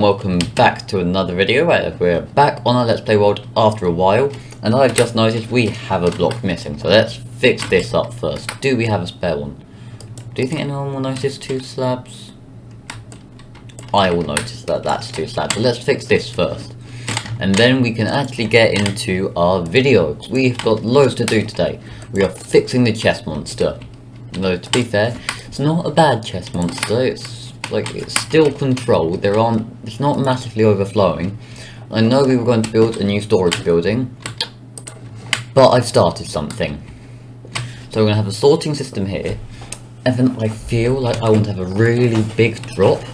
Welcome back to another video where we're back on our Let's Play world after a while, and I've just noticed we have a block missing, so let's fix this up first. Do we have a spare one? Do you think anyone will notice 2 slabs? I will notice that that's 2 slabs, so let's fix this first. And then we can actually get into our video. We've got loads to do today. We are fixing the chest monster. Though to be fair, it's not a bad chest monster, it's still controlled. It's not massively overflowing. I know we were going to build a new storage building, but I've started something. So we're going to have a sorting system here, and then I feel like I want to have a really big drop,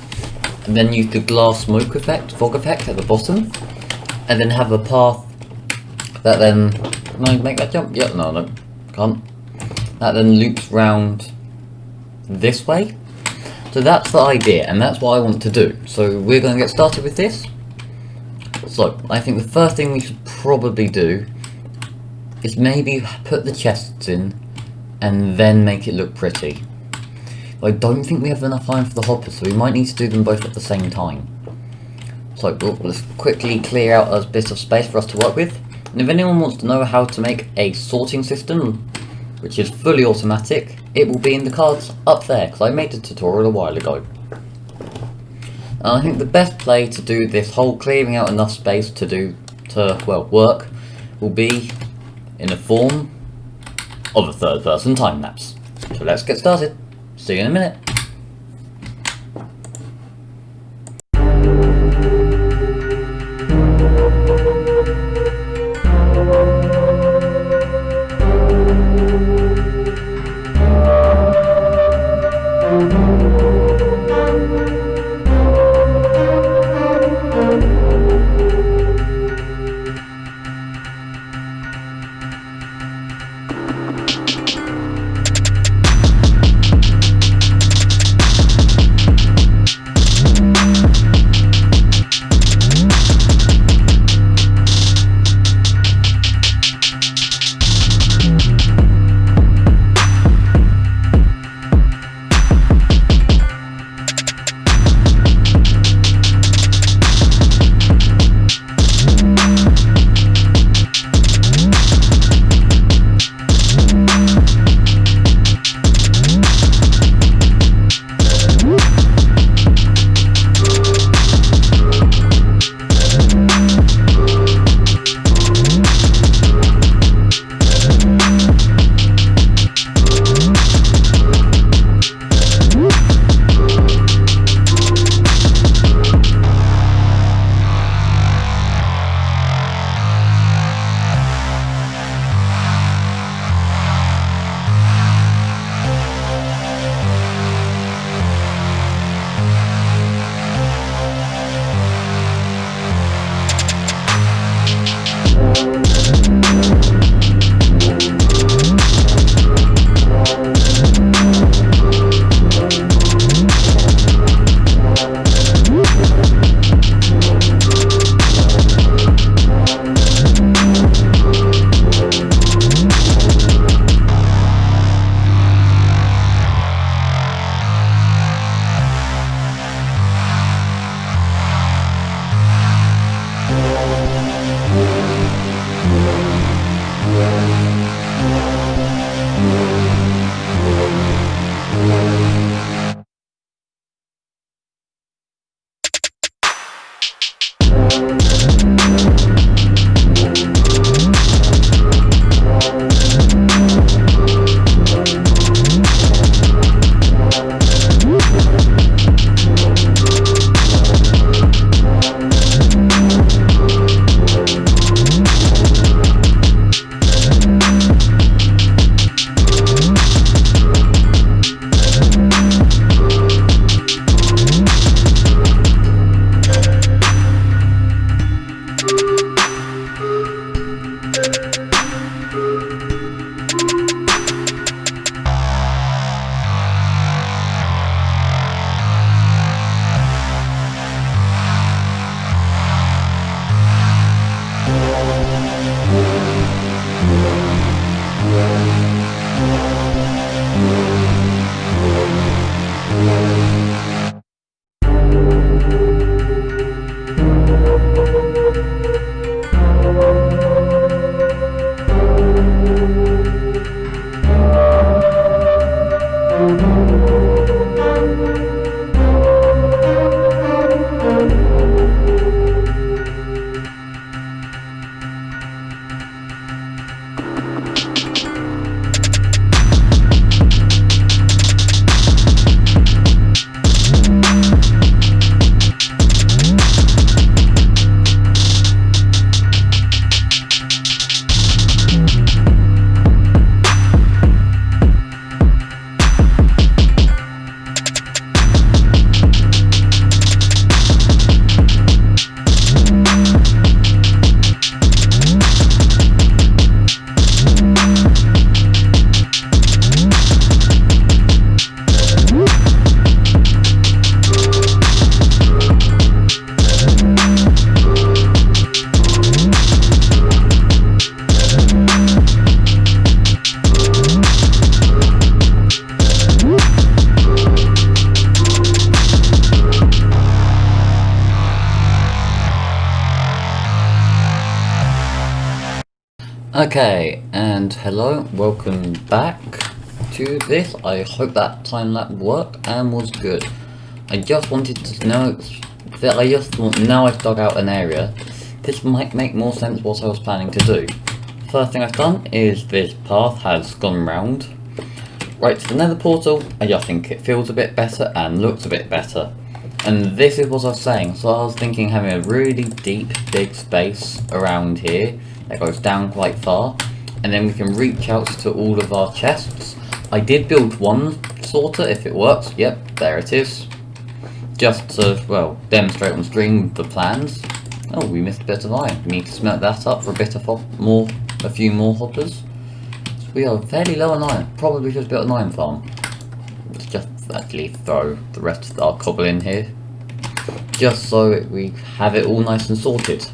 and then use the glass smoke effect, fog effect at the bottom, and then have a path that then, can I make that jump? Yep, no, can't. That then loops round this way. So that's the idea, and that's what I want to do. So we're going to get started with this. So I think the first thing we should probably do is maybe put the chests in and then make it look pretty. I don't think we have enough iron for the hoppers, so we might need to do them both at the same time. So let's quickly clear out a bit of space for us to work with. And if anyone wants to know how to make a sorting system, which is fully automatic, it will be in the cards up there, because I made a tutorial a while ago. And I think the best play to do this whole clearing out enough space to work will be in the form of a third-person time lapse. So let's get started. See you in a minute. Okay, and hello, welcome back to this. I hope that time lapse worked and was good. I just wanted to know that now I've dug out an area, this might make more sense what I was planning to do. First thing I've done is this path has gone round right to the nether portal. I just think it feels a bit better and looks a bit better. And this is what I was saying, so I was thinking having a really deep, big space around here that goes down quite far, and then we can reach out to all of our chests. I did build one sorter, if it works. Yep, there it is. Just to, well, demonstrate on stream the plans. Oh, we missed a bit of iron. We need to smelt that up for a bit of a few more hoppers. So we are fairly low on iron. Probably should have built an iron farm. Let's just actually throw the rest of our cobble in here, just so we have it all nice and sorted.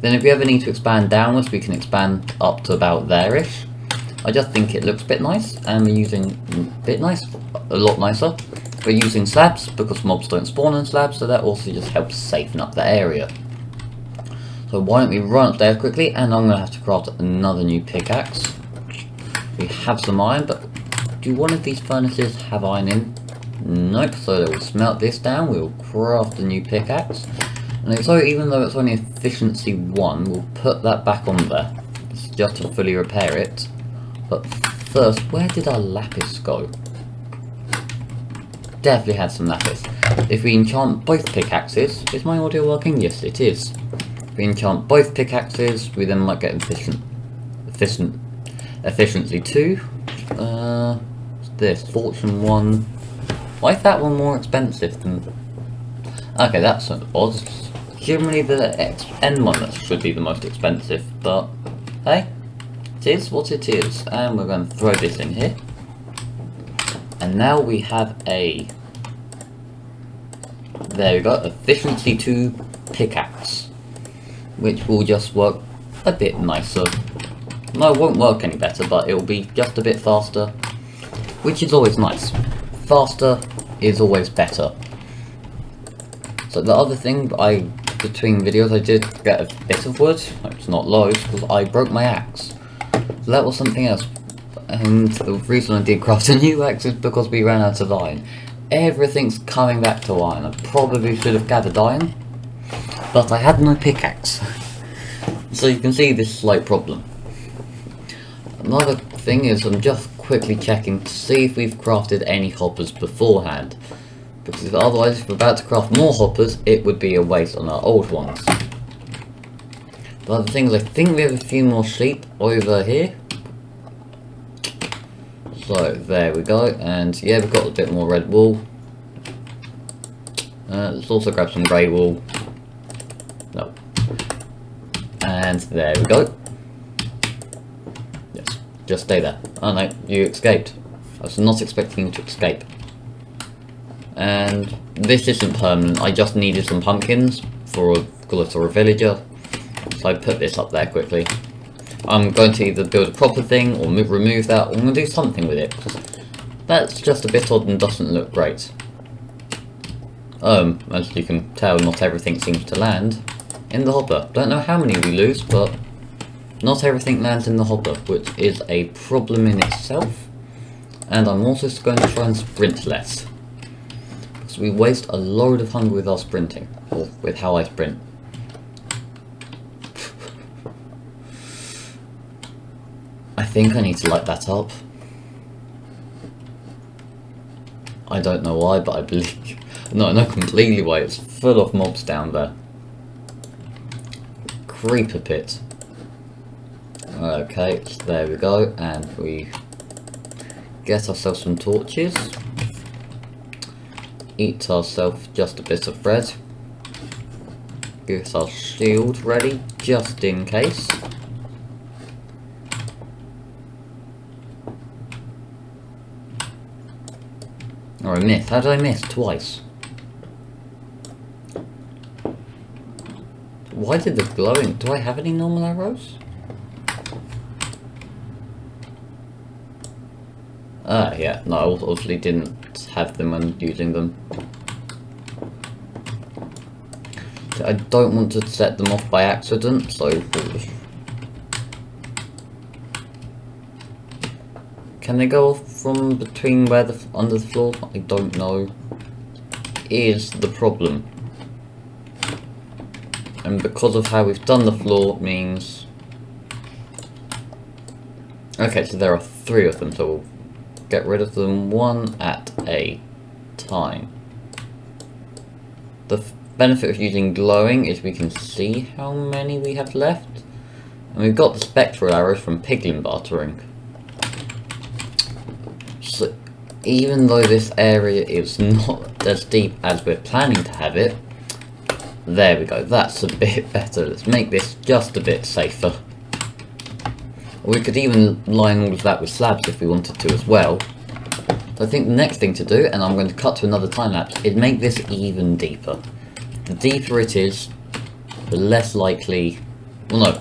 Then if we ever need to expand downwards, we can expand up to about there-ish. I just think it looks a bit nice, and we're using a lot nicer. We're using slabs because mobs don't spawn in slabs, so that also just helps safeten up the area. So why don't we run upstairs quickly, and I'm going to have to craft another new pickaxe. We have some iron, but do one of these furnaces have iron in? Nope, so we'll smelt this down, we'll craft a new pickaxe. And so even though it's only efficiency 1, we'll put that back on there, just to fully repair it. But first, where did our lapis go? Definitely had some lapis. If we enchant both pickaxes, is my audio working? Yes, it is. If we enchant both pickaxes, we then might get efficiency 2. What's this? Fortune 1. Why is that one more expensive than... Okay, that's odd. Generally the end one that should be the most expensive, but hey, it is what it is. And we're going to throw this in here. And now we have a... There we go, efficiency 2 pickaxe, which will just work a bit nicer. No, it won't work any better, but it will be just a bit faster, which is always nice. Faster is always better. So the other thing, between videos I did get a bit of wood. It's not loads because I broke my axe. So that was something else. And the reason I did craft a new axe is because we ran out of iron. Everything's coming back to iron. I probably should have gathered iron, but I had no pickaxe. So you can see this slight problem. Another thing is I'm just quickly checking to see if we've crafted any hoppers beforehand, because otherwise if we're about to craft more hoppers it would be a waste on our old ones. The other thing is I think we have a few more sheep over here. So there we go, and yeah, we've got a bit more red wool. Let's also grab some grey wool. No. And there we go. Yes, just stay there. Oh no, you escaped. I was not expecting you to escape. And this isn't permanent, I just needed some pumpkins for a gullet or a villager. So I put this up there quickly. I'm going to either build a proper thing or remove that, or I'm going to do something with it. That's just a bit odd and doesn't look great. As you can tell, not everything seems to land in the hopper. Don't know how many we lose, but not everything lands in the hopper, which is a problem in itself. And I'm also going to try and sprint less, because we waste a load of hunger with our sprinting, or with how I sprint. I think I need to light that up. I don't know why, but I believe... No, I know completely why. It's full of mobs down there. Creeper pit. Okay, so there we go, and we get ourselves some torches. Eat ourselves just a bit of bread. Get our shield ready, just in case. Or I missed. How did I miss? Twice. Why did the glowing... Do I have any normal arrows? Ah, yeah. No, I obviously didn't have them when using them. I don't want to set them off by accident, so... Can they go off from between where under the floor? I don't know. Is the problem. And because of how we've done the floor means... Okay, so there are 3 of them, so we'll get rid of them one at a time. The benefit of using glowing is we can see how many we have left. And we've got the spectral arrows from piglin bartering. So even though this area is not as deep as we're planning to have it, there we go, that's a bit better. Let's make this just a bit safer. We could even line all of that with slabs if we wanted to as well. So I think the next thing to do, and I'm going to cut to another time lapse, is make this even deeper. The deeper it is, the less likely... Well no,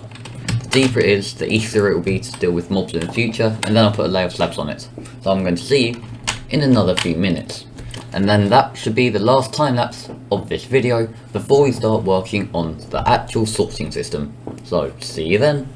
the deeper it is, the easier it will be to deal with mobs in the future, and then I'll put a layer of slabs on it. So I'm going to see you in another few minutes. And then that should be the last time lapse of this video before we start working on the actual sorting system. So, see you then.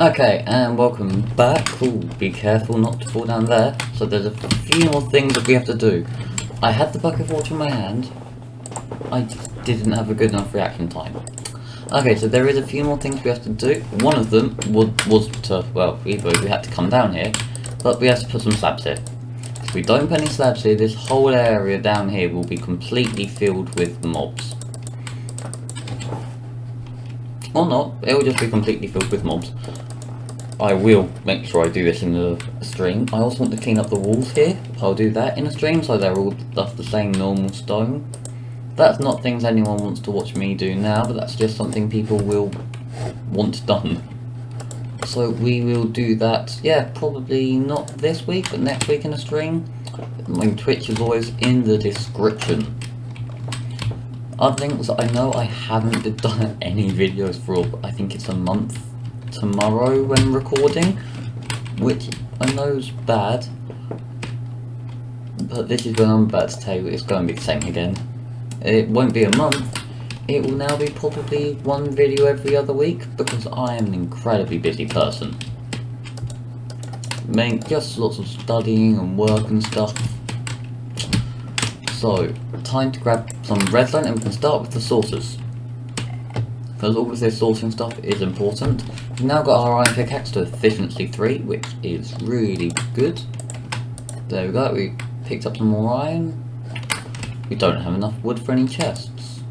Okay, and welcome back. Ooh, be careful not to fall down there. So there's a few more things that we have to do. I had the bucket of water in my hand. I just didn't have a good enough reaction time. Okay, so there is a few more things we have to do. One of them was to, well, either we had to come down here, but we have to put some slabs here. If we don't put any slabs here, this whole area down here will be completely filled with mobs. Or not, it will just be completely filled with mobs. I will make sure I do this in the stream. I also want to clean up the walls here. I'll do that in a stream so they're all just the same normal stone. That's not things anyone wants to watch me do now, but that's just something people will want done. So we will do that, yeah, probably not this week, but next week in a stream. My Twitch is always in the description. Other things, I know I haven't done any videos for, I think it's a month tomorrow when recording, which I know is bad, but this is when I'm about to tell you it's going to be the same again. It won't be a month, it will now be probably one video every other week, because I am an incredibly busy person. Just lots of studying and work and stuff. So, time to grab some redstone and we can start with the sources. Because all of this sourcing stuff is important. We've now got our iron pickaxe to efficiency 3, which is really good. There we go, we picked up some more iron. We don't have enough wood for any chests.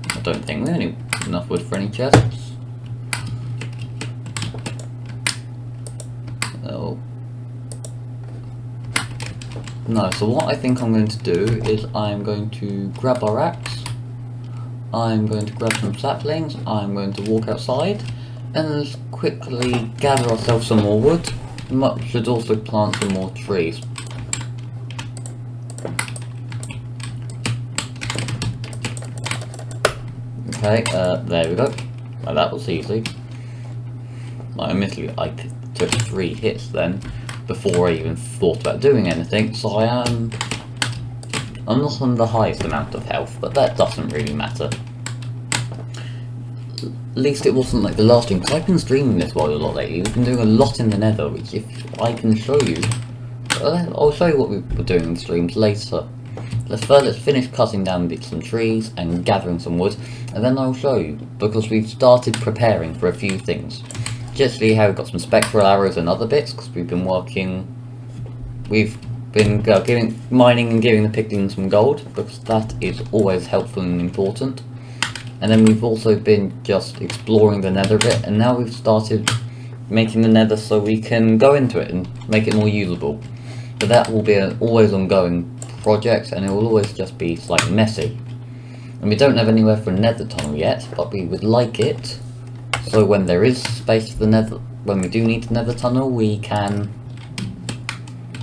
I don't think we have enough wood for any chests. Oh. No, so what I think I'm going to do is I'm going to grab our axe. I'm going to grab some saplings, I'm going to walk outside, and just quickly gather ourselves some more wood. We should also plant some more trees. Okay, there we go. Well, that was easy. Admittedly, I took 3 hits then, before I even thought about doing anything, so I'm not on the highest amount of health, but that doesn't really matter. At least it wasn't like the last stream, because I've been streaming this world a lot lately. We've been doing a lot in the nether, which if I can show you, I'll show you what we were doing in the streams later. Let's finish cutting down some trees and gathering some wood, and then I'll show you, because we've started preparing for a few things. Just see how we've got some spectral arrows and other bits, because we've been mining and giving the piglins some gold, because that is always helpful and important. And then we've also been just exploring the nether a bit, and now we've started making the nether so we can go into it and make it more usable. But that will be an always ongoing project, and it will always just be slightly messy. And we don't have anywhere for a nether tunnel yet, but we would like it, so when there is space for the nether, when we do need the nether tunnel, we can,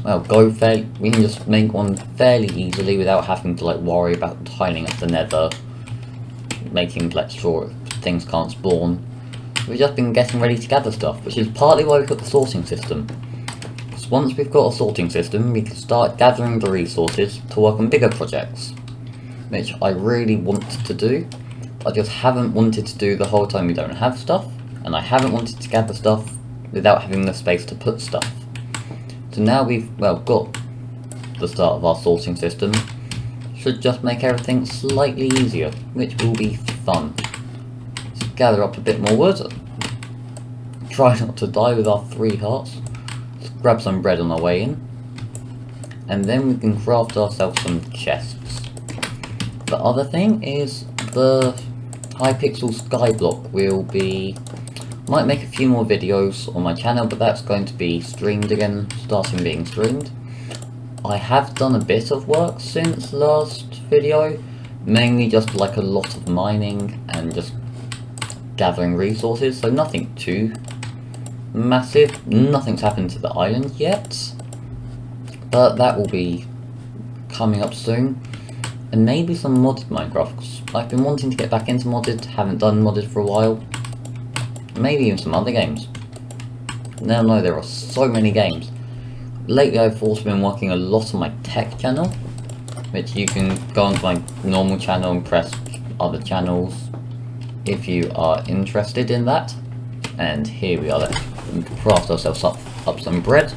well, we can just make one fairly easily without having to like worry about tiling up the nether, making sure things can't spawn. We've just been getting ready to gather stuff, which is partly why we've got the sorting system. Because once we've got a sorting system, we can start gathering the resources to work on bigger projects, which I really want to do. I just haven't wanted to do the whole time we don't have stuff, and I haven't wanted to gather stuff without having the space to put stuff. So now we've, well, got the start of our sorting system, should just make everything slightly easier, which will be fun. Let's gather up a bit more wood, try not to die with our 3 hearts, let's grab some bread on our way in, and then we can craft ourselves some chests. The other thing is the Hypixel Skyblock might make a few more videos on my channel, but that's going to be streamed again, starting being streamed. I have done a bit of work since last video, mainly just like a lot of mining and just gathering resources, so nothing too massive. Nothing's happened to the island yet, but that will be coming up soon. And maybe some modded Minecraft, because I've been wanting to get back into modded, haven't done modded for a while. Maybe even some other games. Now no, there are so many games. Lately I've also been working a lot on my tech channel, which you can go onto my normal channel and press other channels if you are interested in that. And here we are, let's craft ourselves up some bread.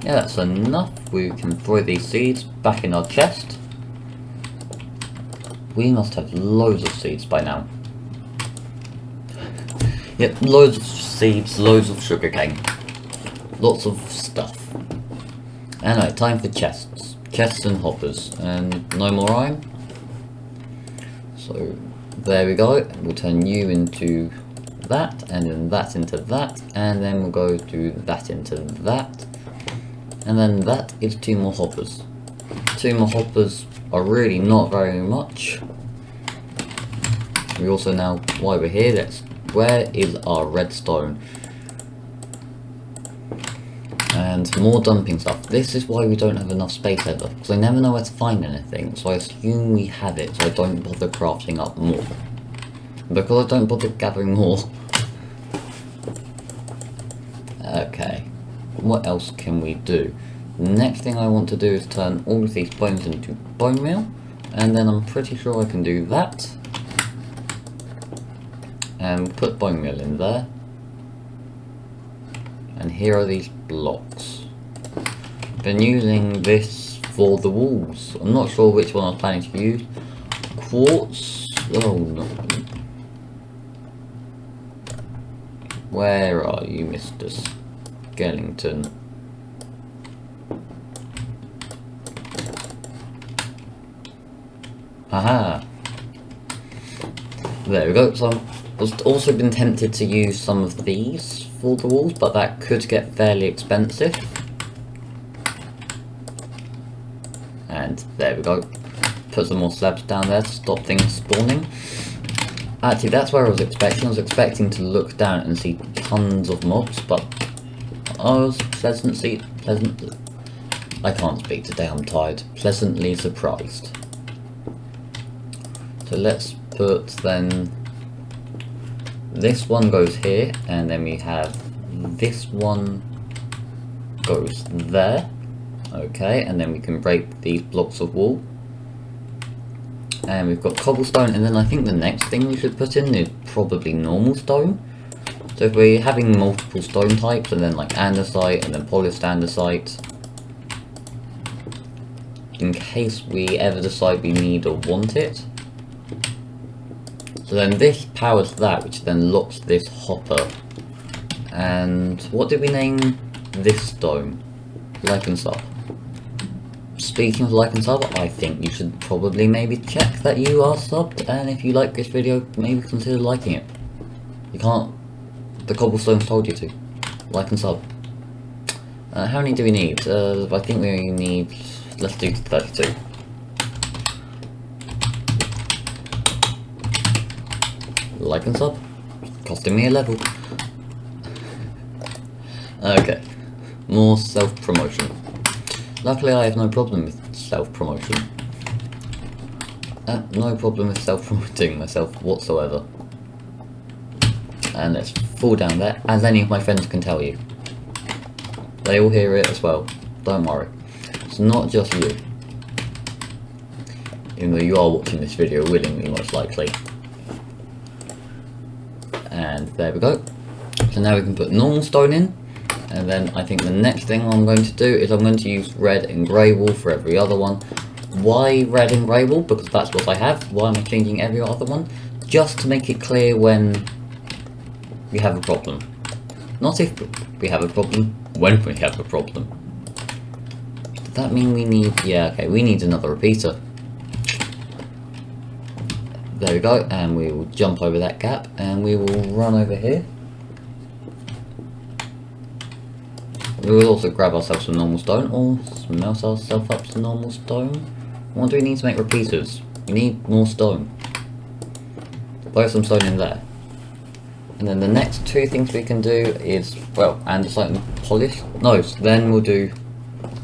Yeah, that's enough. We can throw these seeds back in our chest. We must have loads of seeds by now. Yep, loads of seeds, loads of sugarcane. Lots of stuff. Anyway, time for chests. Chests and hoppers. And no more iron. So, there we go. We'll turn you into that, and then that into that, and then we'll go to that into that. And then that is 2 more hoppers. 2 more hoppers are really not very much. We also now, while we're here, where is our redstone? And more dumping stuff. This is why we don't have enough space ever, because I never know where to find anything, so I assume we have it, so I don't bother crafting up more. Because I don't bother gathering more. Okay, what else can we do? The next thing I want to do is turn all of these bones into bone meal, and then I'm pretty sure I can do that. And put bone meal in there. And here are these blocks. Been using this for the walls. I'm not sure which one I was planning to use. Quartz. Oh no. Where are you, Mr. Skellington? Aha! There we go. So I've also been tempted to use some of these for the walls, but that could get fairly expensive. And there we go. Put some more slabs down there to stop things spawning. Actually, that's where I was expecting. I was expecting to look down and see tons of mobs, but I was I can't speak today, I'm tired. Pleasantly surprised. So let's put then, this one goes here, and then we have this one goes there. Okay, and then we can break these blocks of wall. And we've got cobblestone, and then I think the next thing we should put in is probably normal stone. So if we're having multiple stone types, and then like andesite, and then polished andesite, in case we ever decide we need or want it. So then this powers that, which then locks this hopper. And what did we name this stone? Lichen sub. Speaking of like and sub, I think you should probably maybe check that you are subbed, and if you like this video, maybe consider liking it. You can't, the cobblestones told you to. Like and sub. How many do we need? I think we need, let's do 32. Like and sub. Costing me a level. Okay. More self-promotion. Luckily I have no problem with self-promotion. No problem with self-promoting myself whatsoever. And let's fall down there, as any of my friends can tell you. They all hear it as well, don't worry. It's not just you. Even though you are watching this video willingly, most likely. And there we go. So now we can put normal stone in. And then I think the next thing I'm going to do is I'm going to use red and grey wool for every other one. Why red and grey wool? Because that's what I have. Why am I changing every other one? Just to make it clear when we have a problem. Not if we have a problem, when we have a problem. Does that mean we need... yeah, okay, we need another repeater. There we go, and we will jump over that gap, and we will run over here. We will also grab ourselves some normal stone, or smelt ourselves up some normal stone. What do we need to make repeaters? We need more stone. Throw some stone in there. And then the next two things we can do is, well, andesite and polish. No, so then we'll do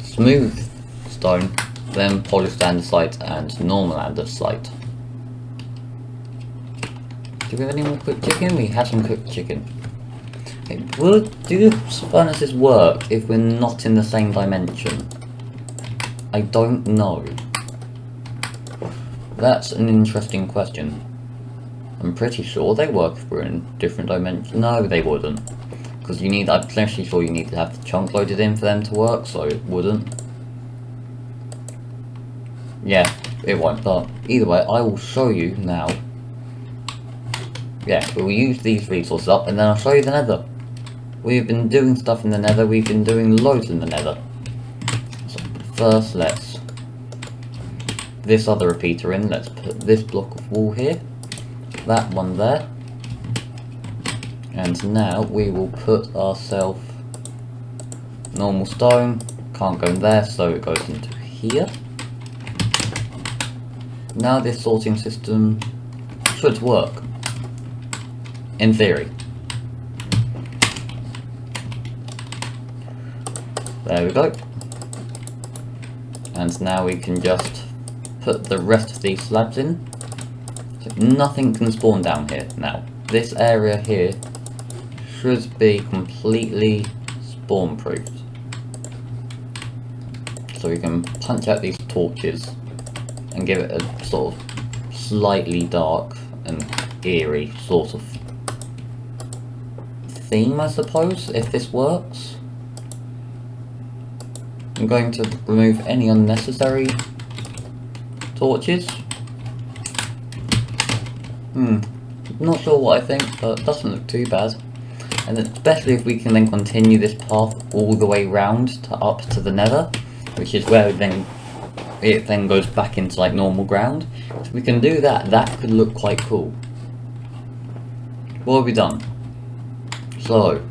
smooth stone, then polished andesite and normal andesite. Do we have any more cooked chicken? We have some cooked chicken. Okay, do furnaces work if we're not in the same dimension? I don't know. That's an interesting question. I'm pretty sure they work if we're in different dimensions. No, they wouldn't. Because you need, I'm potentially sure you need to have the chunk loaded in for them to work, so it wouldn't. Yeah, it won't, but either way, I will show you now. Yeah, we'll use these resources up, and then I'll show you the nether. We've been doing stuff in the nether, we've been doing loads in the nether. So first, let's... this other repeater in, let's put this block of wall here. That one there. And now we will put ourselves normal stone. Can't go in there, so it goes into here. Now this sorting system should work. In theory. There we go. And now we can just put the rest of these slabs in. So nothing can spawn down here now. This area here should be completely spawn proofed. So we can punch out these torches and give it a sort of slightly dark and eerie sort of theme, I suppose, if this works. I'm going to remove any unnecessary torches. Not sure what I think, but it doesn't look too bad. And especially if we can then continue this path all the way round to up to the nether, which is where it then goes back into like normal ground. If we can do that, that could look quite cool. What have we done? So,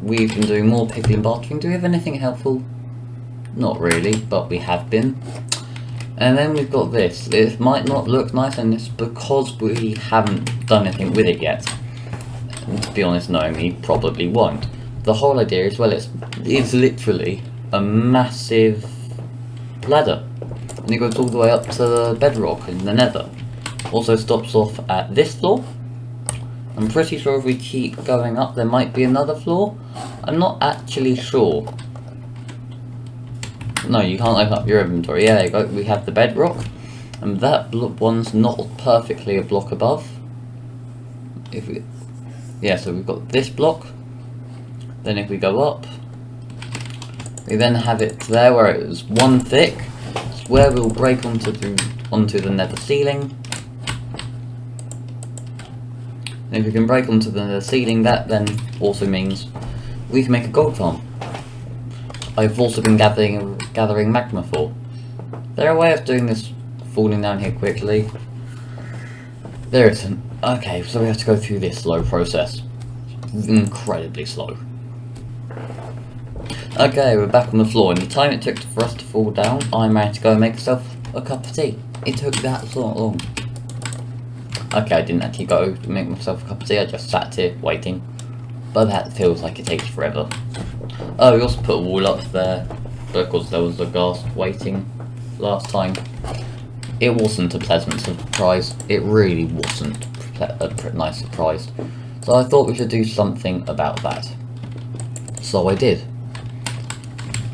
we've been doing more pickling and bartering. Do we have anything helpful? Not really, but we have been. And then we've got this. It might not look nice, and it's because we haven't done anything with it yet. And to be honest, knowing me, probably won't. The whole idea is, well, it's literally a massive ladder. And it goes all the way up to the bedrock in the nether. Also stops off at this floor. I'm pretty sure if we keep going up, there might be another floor. I'm not actually sure. No, you can't open up your inventory. Yeah, there you go. We have the bedrock. And that one's not perfectly a block above. Yeah, so we've got this block. Then if we go up, we then have it there where it was one thick. It's where we'll break onto the nether ceiling. And if we can break onto the ceiling, that then also means we can make a gold farm. I've also been gathering magma for. Is there a way of doing this falling down here quickly? There isn't. Okay, so we have to go through this slow process. Incredibly slow. Okay, we're back on the floor. In the time it took for us to fall down, I managed to go and make myself a cup of tea. It took that so long. Okay, I didn't actually go to make myself a cup of tea, I just sat here waiting. But that feels like it takes forever. Oh, we also put a wall up there because there was a ghast waiting last time. It wasn't a pleasant surprise. It really wasn't a nice surprise. So I thought we should do something about that. So I did.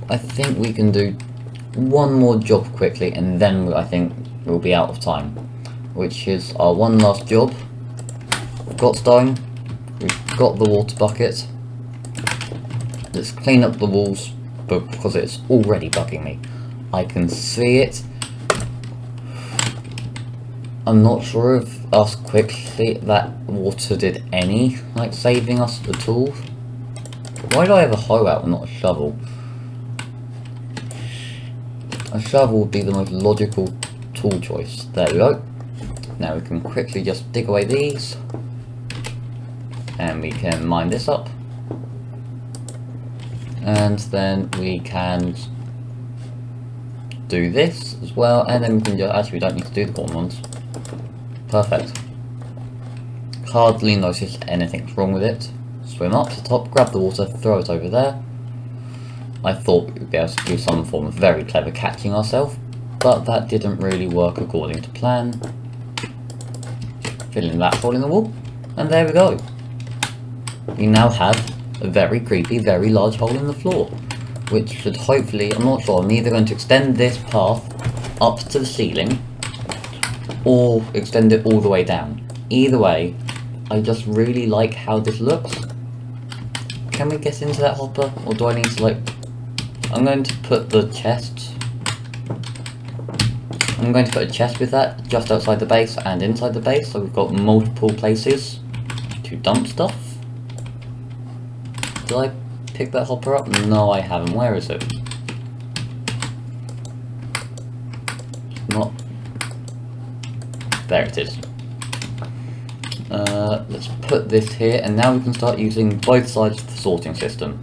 I think we can do one more job quickly and then I think we'll be out of time. Which is our one last job. We've got stone. We've got the water bucket. Let's clean up the walls because it's already bugging me. I can see it. I'm not sure if us quickly that water did any like saving us at all. Why do I have a hoe out and not a shovel? A shovel would be the most logical tool choice. There we go. Now we can quickly just dig away these. And we can mine this up. And then we can do this as well. And then we can just, actually we don't need to do the bottom ones. Perfect. Hardly notice anything's wrong with it. Swim up to the top, grab the water, throw it over there. I thought we'd be able to do some form of very clever catching ourselves, but that didn't really work according to plan. Fill in that hole in the wall, and there we go. We now have a very creepy, very large hole in the floor, which should hopefully, I'm not sure, I'm either going to extend this path up to the ceiling, or extend it all the way down. Either way, I just really like how this looks. can we get into that hopper? Or do I need to, like... I'm going to put the chest... I'm going to put a chest with that, just outside the base and inside the base, so we've got multiple places to dump stuff. Did I pick that hopper up? No, I haven't. Where is it? Not... There it is. Let's put this here, and now we can start using both sides of the sorting system.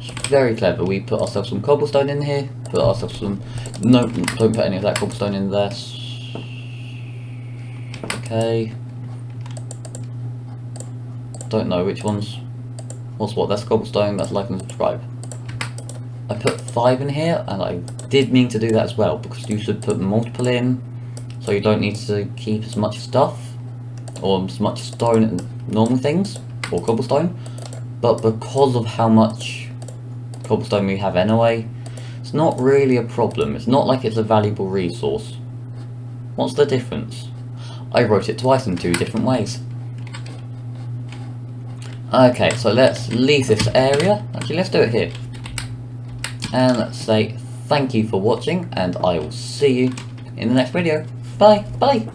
It's very clever. We put ourselves some cobblestone in here, put ourselves some... No, don't put any of that cobblestone in there. Okay. Don't know which one's... What's what? That's cobblestone, that's like and subscribe. I put 5 in here, and I did mean to do that as well, because you should put multiple in, so you don't need to keep as much stuff, or as much stone and normal things, or cobblestone. But because of how much cobblestone we have anyway, it's not really a problem. It's not like it's a valuable resource. What's the difference? I wrote it twice in 2 different ways. Okay, so let's leave this area. Actually, let's do it here. And let's say thank you for watching, and I will see you in the next video. Bye! Bye!